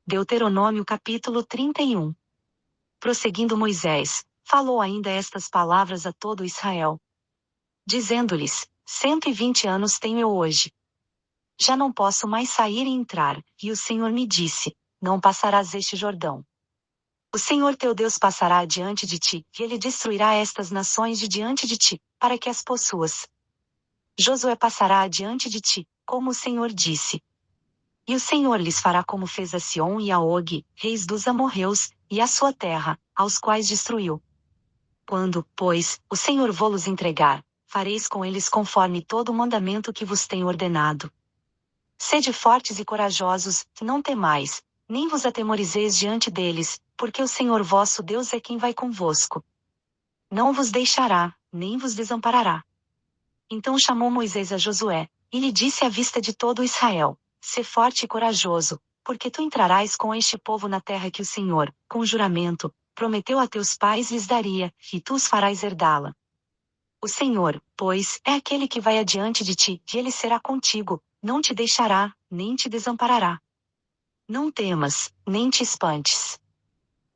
Deuteronômio capítulo 31. Prosseguindo Moisés, falou ainda estas palavras a todo Israel, dizendo-lhes: 120 anos tenho eu hoje. Já não posso mais sair e entrar, e o Senhor me disse: não passarás este Jordão. O Senhor teu Deus passará adiante de ti, e ele destruirá estas nações de diante de ti, para que as possuas. Josué passará adiante de ti, como o Senhor disse. E o Senhor lhes fará como fez a Sion e a Og, reis dos amorreus, e a sua terra, aos quais destruiu. Quando, pois, o Senhor vô-los entregar, fareis com eles conforme todo o mandamento que vos tenho ordenado. Sede fortes e corajosos, não temais, nem vos atemorizeis diante deles, porque o Senhor vosso Deus é quem vai convosco. Não vos deixará, nem vos desamparará. Então chamou Moisés a Josué, e lhe disse à vista de todo Israel: sê forte e corajoso, porque tu entrarás com este povo na terra que o Senhor, com juramento, prometeu a teus pais lhes daria, e tu os farás herdá-la. O Senhor, pois, é aquele que vai adiante de ti, e ele será contigo, não te deixará, nem te desamparará. Não temas, nem te espantes.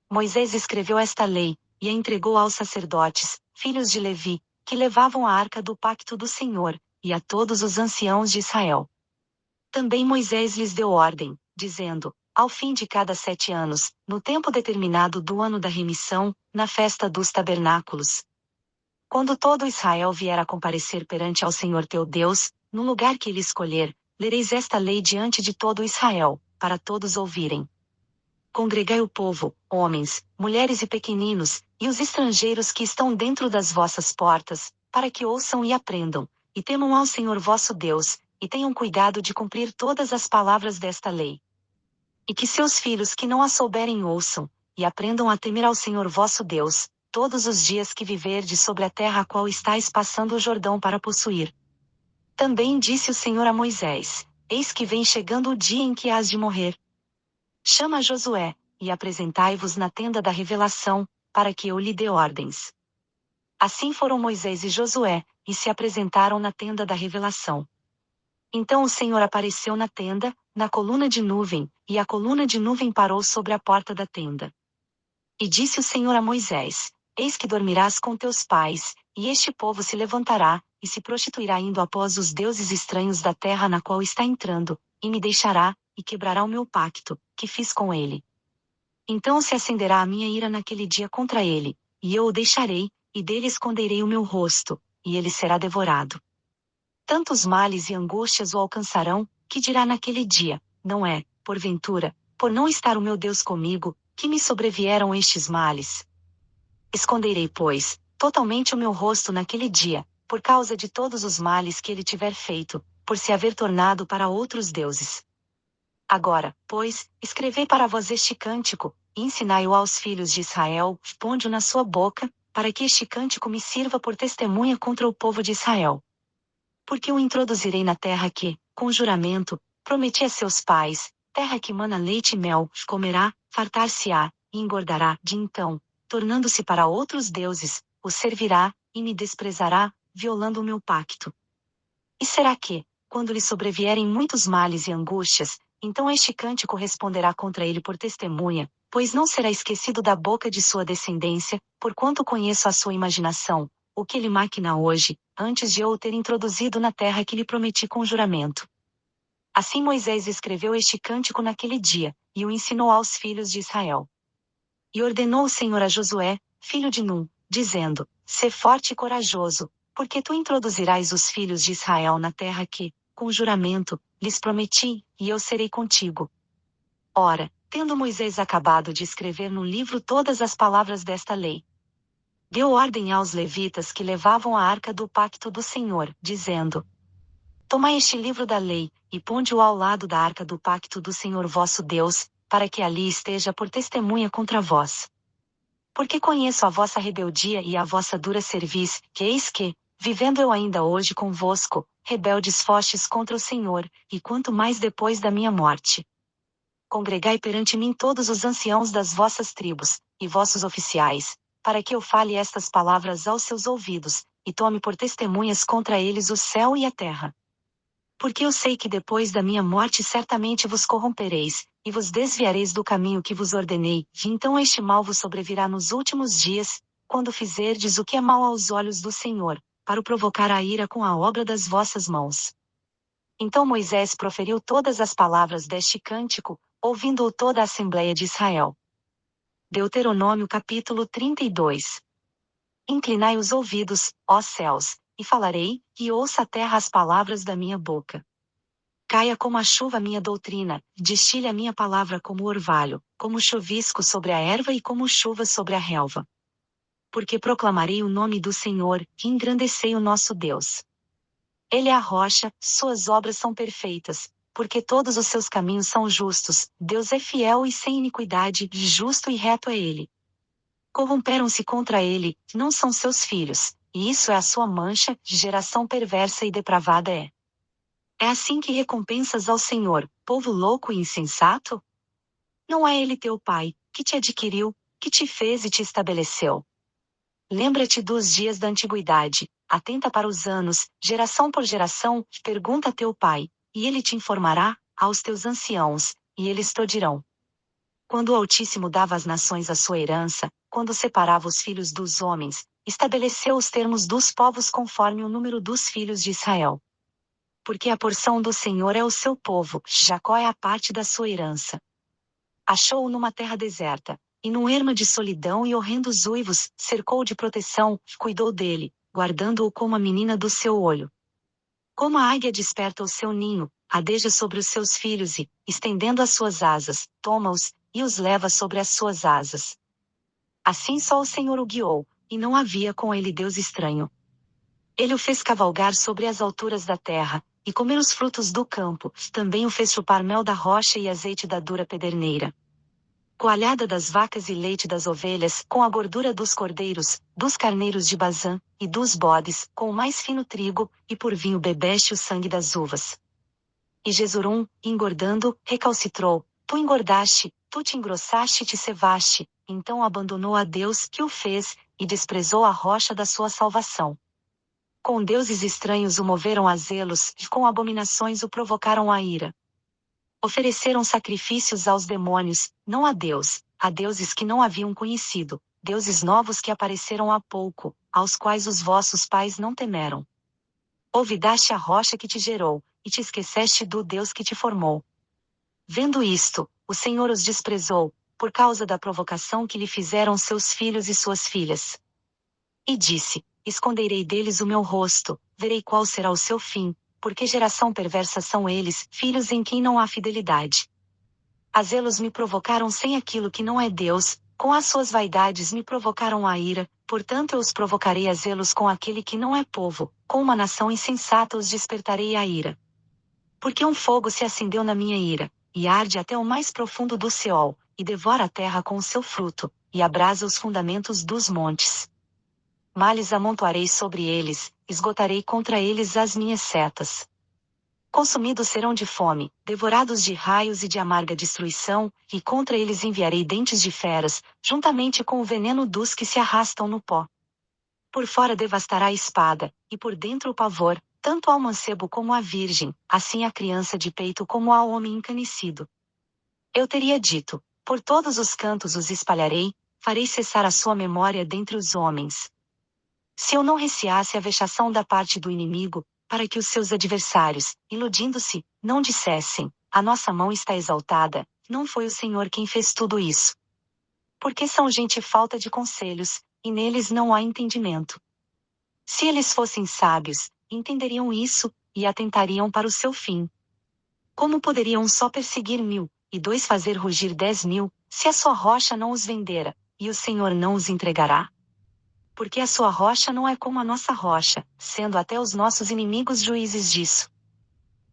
Moisés escreveu esta lei, e a entregou aos sacerdotes, filhos de Levi, que levavam a arca do pacto do Senhor, e a todos os anciãos de Israel. Também Moisés lhes deu ordem, dizendo: ao fim de cada 7 anos, no tempo determinado do ano da remissão, na festa dos tabernáculos, quando todo Israel vier a comparecer perante ao Senhor teu Deus, no lugar que ele escolher, lereis esta lei diante de todo Israel, para todos ouvirem. Congregai o povo, homens, mulheres e pequeninos, e os estrangeiros que estão dentro das vossas portas, para que ouçam e aprendam, e temam ao Senhor vosso Deus, e tenham cuidado de cumprir todas as palavras desta lei. E que seus filhos que não a souberem ouçam, e aprendam a temer ao Senhor vosso Deus, todos os dias que viverdes sobre a terra a qual estáis passando o Jordão para possuir. Também disse o Senhor a Moisés: eis que vem chegando o dia em que hás de morrer. Chama Josué, e apresentai-vos na tenda da revelação, para que eu lhe dê ordens. Assim foram Moisés e Josué, e se apresentaram na tenda da revelação. Então o Senhor apareceu na tenda, na coluna de nuvem, e a coluna de nuvem parou sobre a porta da tenda. E disse o Senhor a Moisés: eis que dormirás com teus pais, e este povo se levantará, e se prostituirá indo após os deuses estranhos da terra na qual está entrando, e me deixará, e quebrará o meu pacto, que fiz com ele. Então se acenderá a minha ira naquele dia contra ele, e eu o deixarei, e dele esconderei o meu rosto, e ele será devorado. Tantos males e angústias o alcançarão, que dirá naquele dia: não é, porventura, por não estar o meu Deus comigo, que me sobrevieram estes males? Esconderei, pois, totalmente o meu rosto naquele dia, por causa de todos os males que ele tiver feito, por se haver tornado para outros deuses. Agora, pois, escrevei para vós este cântico, e ensinai-o aos filhos de Israel, ponde-o na sua boca, para que este cântico me sirva por testemunha contra o povo de Israel. Porque o introduzirei na terra que, com juramento, prometi a seus pais, terra que mana leite e mel, comerá, fartar-se-á, e engordará, de então, tornando-se para outros deuses, os servirá, e me desprezará, violando o meu pacto. E será que, quando lhe sobrevierem muitos males e angústias, então este cântico responderá contra ele por testemunha, pois não será esquecido da boca de sua descendência, porquanto conheço a sua imaginação, o que ele maquina hoje, antes de eu o ter introduzido na terra que lhe prometi com juramento. Assim Moisés escreveu este cântico naquele dia, e o ensinou aos filhos de Israel. E ordenou o Senhor a Josué, filho de Num, dizendo: sê forte e corajoso, porque tu introduzirás os filhos de Israel na terra que, com juramento, lhes prometi, e eu serei contigo. Ora, tendo Moisés acabado de escrever no livro todas as palavras desta lei, deu ordem aos levitas que levavam a arca do pacto do Senhor, dizendo: tomai este livro da lei, e ponde-o ao lado da arca do pacto do Senhor vosso Deus, para que ali esteja por testemunha contra vós. Porque conheço a vossa rebeldia e a vossa dura cerviz, que eis que, vivendo eu ainda hoje convosco, rebeldes fostes contra o Senhor, e quanto mais depois da minha morte. Congregai perante mim todos os anciãos das vossas tribos, e vossos oficiais, para que eu fale estas palavras aos seus ouvidos, e tome por testemunhas contra eles o céu e a terra. Porque eu sei que depois da minha morte certamente vos corrompereis, e vos desviareis do caminho que vos ordenei, e então este mal vos sobrevirá nos últimos dias, quando fizerdes o que é mal aos olhos do Senhor, para o provocar a ira com a obra das vossas mãos. Então Moisés proferiu todas as palavras deste cântico, ouvindo-o toda a Assembleia de Israel. Deuteronômio capítulo 32. Inclinai os ouvidos, ó céus, e falarei, e ouça a terra as palavras da minha boca. Caia como a chuva a minha doutrina, destile a minha palavra como orvalho, como chuvisco sobre a erva e como chuva sobre a relva. Porque proclamarei o nome do Senhor, e engrandecei o nosso Deus. Ele é a rocha, suas obras são perfeitas, porque todos os seus caminhos são justos, Deus é fiel e sem iniquidade, justo e reto é ele. Corromperam-se contra ele, não são seus filhos, e isso é a sua mancha, geração perversa e depravada é. É assim que recompensas ao Senhor, povo louco e insensato? Não é ele teu pai, que te adquiriu, que te fez e te estabeleceu. Lembra-te dos dias da antiguidade, atenta para os anos, geração por geração, pergunta a teu pai, e ele te informará, aos teus anciãos, e eles te dirão. Quando o Altíssimo dava às nações a sua herança, quando separava os filhos dos homens, estabeleceu os termos dos povos conforme o número dos filhos de Israel. Porque a porção do Senhor é o seu povo, Jacó é a parte da sua herança. Achou-o numa terra deserta, e num erma de solidão e horrendos uivos, cercou de proteção, cuidou dele, guardando-o como a menina do seu olho. Como a águia desperta o seu ninho, adeja sobre os seus filhos e, estendendo as suas asas, toma-os, e os leva sobre as suas asas. Assim só o Senhor o guiou, e não havia com ele Deus estranho. Ele o fez cavalgar sobre as alturas da terra, e comer os frutos do campo, também o fez chupar mel da rocha e azeite da dura pederneira. Coalhada das vacas e leite das ovelhas, com a gordura dos cordeiros, dos carneiros de Bazã, e dos bodes, com o mais fino trigo, e por vinho bebeste o sangue das uvas. E Jesurum, engordando, recalcitrou, tu engordaste, tu te engrossaste e te cevaste, então abandonou a Deus que o fez, e desprezou a rocha da sua salvação. Com deuses estranhos o moveram a zelos, e com abominações o provocaram a ira. Ofereceram sacrifícios aos demônios, não a Deus, a deuses que não haviam conhecido, deuses novos que apareceram há pouco, aos quais os vossos pais não temeram. Olvidaste a rocha que te gerou, e te esqueceste do Deus que te formou. Vendo isto, o Senhor os desprezou, por causa da provocação que lhe fizeram seus filhos e suas filhas. E disse: esconderei deles o meu rosto, verei qual será o seu fim, porque geração perversa são eles, filhos em quem não há fidelidade. A zelos me provocaram sem aquilo que não é Deus, com as suas vaidades me provocaram a ira, portanto eu os provocarei a zelos com aquele que não é povo, com uma nação insensata os despertarei a ira. Porque um fogo se acendeu na minha ira, e arde até o mais profundo do Seol, e devora a terra com o seu fruto, e abrasa os fundamentos dos montes. Males amontoarei sobre eles, esgotarei contra eles as minhas setas. Consumidos serão de fome, devorados de raios e de amarga destruição, e contra eles enviarei dentes de feras, juntamente com o veneno dos que se arrastam no pó. Por fora devastará a espada, e por dentro o pavor, tanto ao mancebo como à virgem, assim à criança de peito como ao homem encanecido. Eu teria dito: por todos os cantos os espalharei, farei cessar a sua memória dentre os homens. Se eu não receasse a vexação da parte do inimigo, para que os seus adversários, iludindo-se, não dissessem: a nossa mão está exaltada, não foi o Senhor quem fez tudo isso. Porque são gente falta de conselhos, e neles não há entendimento. Se eles fossem sábios, entenderiam isso, e atentariam para o seu fim. Como poderiam só perseguir 1000, e 2 fazer rugir 10.000, se a sua rocha não os vendera, e o Senhor não os entregará? Porque a sua rocha não é como a nossa rocha, sendo até os nossos inimigos juízes disso.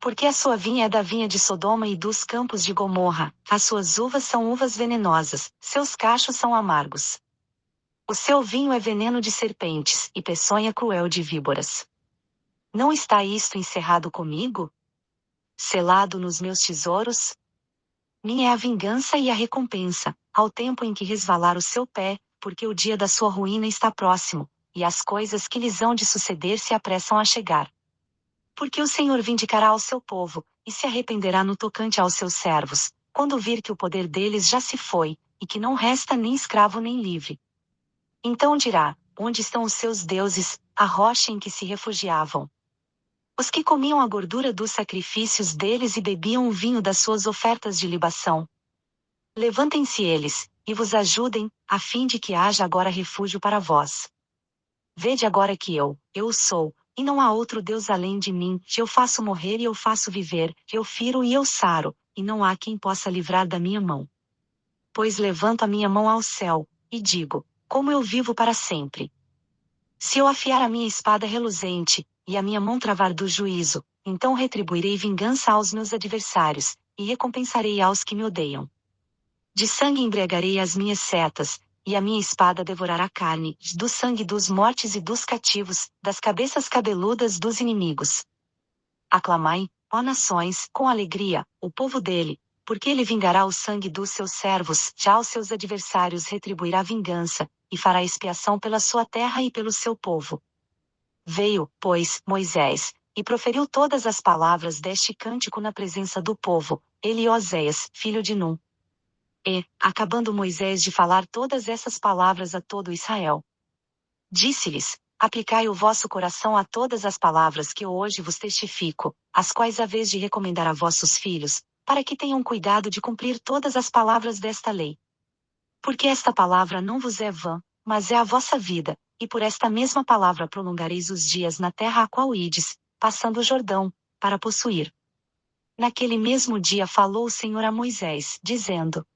Porque a sua vinha é da vinha de Sodoma e dos campos de Gomorra, as suas uvas são uvas venenosas, seus cachos são amargos. O seu vinho é veneno de serpentes, e peçonha cruel de víboras. Não está isto encerrado comigo? Selado nos meus tesouros? Minha é a vingança e a recompensa, ao tempo em que resvalar o seu pé, porque o dia da sua ruína está próximo, e as coisas que lhes hão de suceder se apressam a chegar. Porque o Senhor vindicará ao seu povo, e se arrependerá no tocante aos seus servos, quando vir que o poder deles já se foi, e que não resta nem escravo nem livre. Então dirá: onde estão os seus deuses, a rocha em que se refugiavam? Os que comiam a gordura dos sacrifícios deles e bebiam o vinho das suas ofertas de libação. Levantem-se eles, e vos ajudem, a fim de que haja agora refúgio para vós. Vede agora que eu sou, e não há outro Deus além de mim, que eu faço morrer e eu faço viver, eu firo e eu saro, e não há quem possa livrar da minha mão. Pois levanto a minha mão ao céu, e digo: como eu vivo para sempre. Se eu afiar a minha espada reluzente, e a minha mão travar do juízo, então retribuirei vingança aos meus adversários, e recompensarei aos que me odeiam. De sangue embriagarei as minhas setas, e a minha espada devorará carne, do sangue dos mortos e dos cativos, das cabeças cabeludas dos inimigos. Aclamai, ó nações, com alegria, o povo dele, porque ele vingará o sangue dos seus servos, já aos seus adversários retribuirá vingança, e fará expiação pela sua terra e pelo seu povo. Veio, pois, Moisés, e proferiu todas as palavras deste cântico na presença do povo, ele e Oséias, filho de Num. E, acabando Moisés de falar todas essas palavras a todo Israel, disse-lhes: aplicai o vosso coração a todas as palavras que eu hoje vos testifico, as quais haveis de recomendar a vossos filhos, para que tenham cuidado de cumprir todas as palavras desta lei. Porque esta palavra não vos é vã, mas é a vossa vida, e por esta mesma palavra prolongareis os dias na terra a qual ides, passando o Jordão, para possuir. Naquele mesmo dia falou o Senhor a Moisés, dizendo: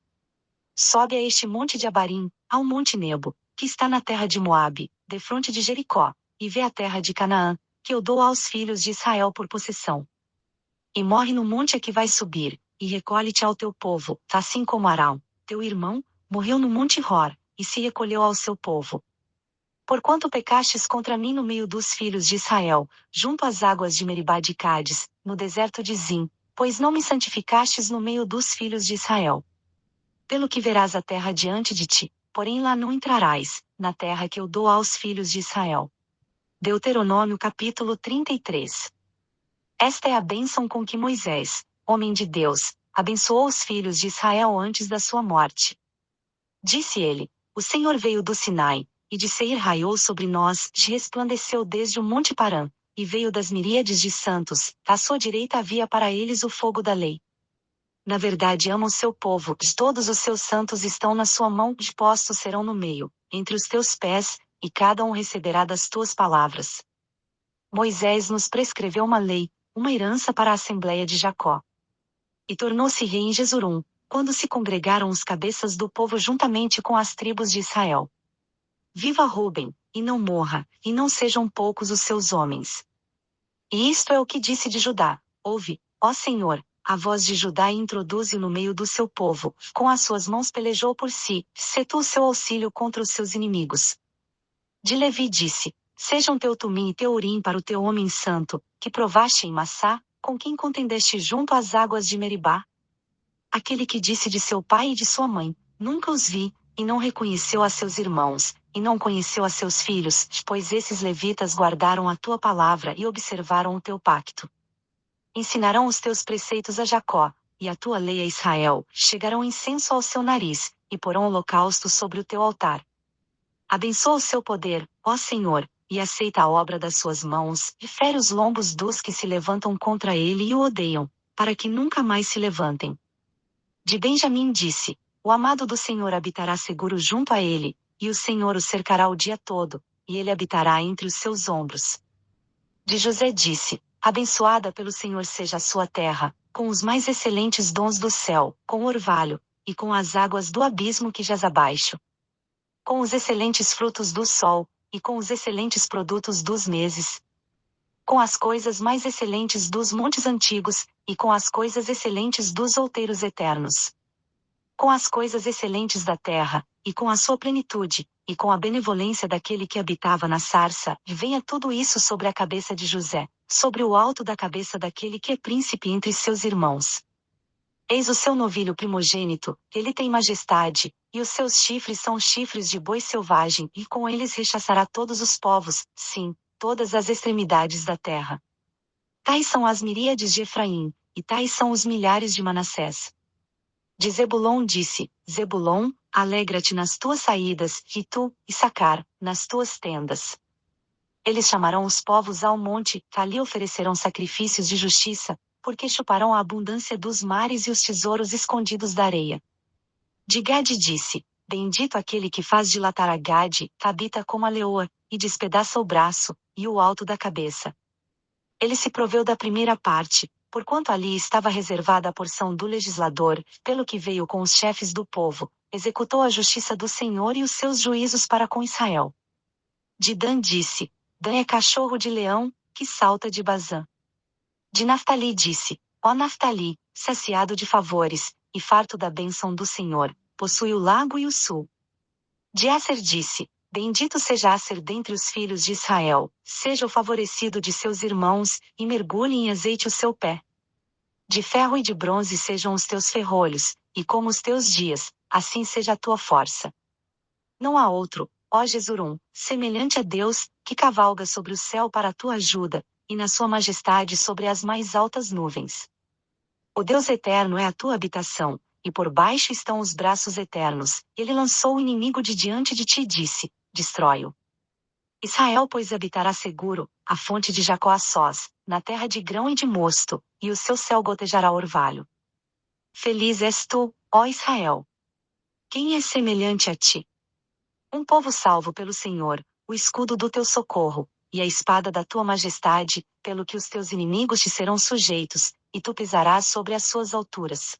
sobe a este monte de Abarim, ao monte Nebo, que está na terra de Moabe, defronte de Jericó, e vê a terra de Canaã, que eu dou aos filhos de Israel por possessão. E morre no monte a que vais subir, e recolhe-te ao teu povo, assim como Arão, teu irmão, morreu no monte Hor, e se recolheu ao seu povo. Porquanto pecastes contra mim no meio dos filhos de Israel, junto às águas de Meribá de Cádiz, no deserto de Zim, pois não me santificastes no meio dos filhos de Israel. Pelo que verás a terra diante de ti, porém lá não entrarás, na terra que eu dou aos filhos de Israel. Deuteronômio capítulo 33. Esta é a bênção com que Moisés, homem de Deus, abençoou os filhos de Israel antes da sua morte. Disse ele: o Senhor veio do Sinai, e de Seir raiou sobre nós, resplandeceu desde o monte Parã, e veio das miríades de santos, à sua direita havia para eles o fogo da lei. Na verdade ama o seu povo, todos os seus santos estão na sua mão, postos serão no meio, entre os teus pés, e cada um receberá das tuas palavras. Moisés nos prescreveu uma lei, uma herança para a assembleia de Jacó. E tornou-se rei em Jesurum, quando se congregaram os cabeças do povo juntamente com as tribos de Israel. Viva Ruben, e não morra, e não sejam poucos os seus homens. E isto é o que disse de Judá: ouve, ó Senhor, a voz de Judá e introduze-o no meio do seu povo, com as suas mãos pelejou por si, sê tu o seu auxílio contra os seus inimigos. De Levi disse: sejam teu Tumim e teu Urim para o teu homem santo, que provaste em Massá, com quem contendeste junto às águas de Meribá. Aquele que disse de seu pai e de sua mãe: nunca os vi, e não reconheceu a seus irmãos, e não conheceu a seus filhos, pois esses levitas guardaram a tua palavra e observaram o teu pacto. Ensinarão os teus preceitos a Jacó, e a tua lei a Israel, chegarão incenso ao seu nariz, e porão holocausto sobre o teu altar. Abençoa o seu poder, ó Senhor, e aceita a obra das suas mãos, e fere os lombos dos que se levantam contra ele e o odeiam, para que nunca mais se levantem. De Benjamim disse: o amado do Senhor habitará seguro junto a ele, e o Senhor o cercará o dia todo, e ele habitará entre os seus ombros. De José disse: abençoada pelo Senhor seja a sua terra, com os mais excelentes dons do céu, com o orvalho, e com as águas do abismo que jaz abaixo. Com os excelentes frutos do sol, e com os excelentes produtos dos meses. Com as coisas mais excelentes dos montes antigos, e com as coisas excelentes dos outeiros eternos. Com as coisas excelentes da terra, e com a sua plenitude, e com a benevolência daquele que habitava na sarça, venha tudo isso sobre a cabeça de José, sobre o alto da cabeça daquele que é príncipe entre seus irmãos. Eis o seu novilho primogênito, ele tem majestade, e os seus chifres são chifres de boi selvagem, e com eles rechaçará todos os povos, sim, todas as extremidades da terra. Tais são as miríades de Efraim, e tais são os milhares de Manassés. De Zebulon disse: Zebulon, alegra-te nas tuas saídas, e tu, Issacar, nas tuas tendas. Eles chamarão os povos ao monte, ali oferecerão sacrifícios de justiça, porque chuparão a abundância dos mares e os tesouros escondidos da areia. De Gade disse: Bendito aquele que faz dilatar a Gade, Tabita como a leoa, e despedaça o braço, e o alto da cabeça. Ele se proveu da primeira parte, porquanto ali estava reservada a porção do legislador, pelo que veio com os chefes do povo, executou a justiça do Senhor e os seus juízos para com Israel. De Dan disse: Dan é cachorro de leão, que salta de Bazã. De Naftali disse: Ó Naftali, saciado de favores, e farto da bênção do Senhor, possui o lago e o sul. De Asser disse: Bendito seja Asser dentre os filhos de Israel, seja o favorecido de seus irmãos, e mergulhe em azeite o seu pé. De ferro e de bronze sejam os teus ferrolhos, e como os teus dias, assim seja a tua força. Não há outro, ó Jesurum, semelhante a Deus, que cavalga sobre o céu para a tua ajuda, e na sua majestade sobre as mais altas nuvens. O Deus eterno é a tua habitação, e por baixo estão os braços eternos. Ele lançou o inimigo de diante de ti e disse: Destrói-o. Israel, pois, habitará seguro, a fonte de Jacó a sós, na terra de grão e de mosto, e o seu céu gotejará orvalho. Feliz és tu, ó Israel! Quem é semelhante a ti? Um povo salvo pelo Senhor, o escudo do teu socorro, e a espada da tua majestade, pelo que os teus inimigos te serão sujeitos, e tu pisarás sobre as suas alturas.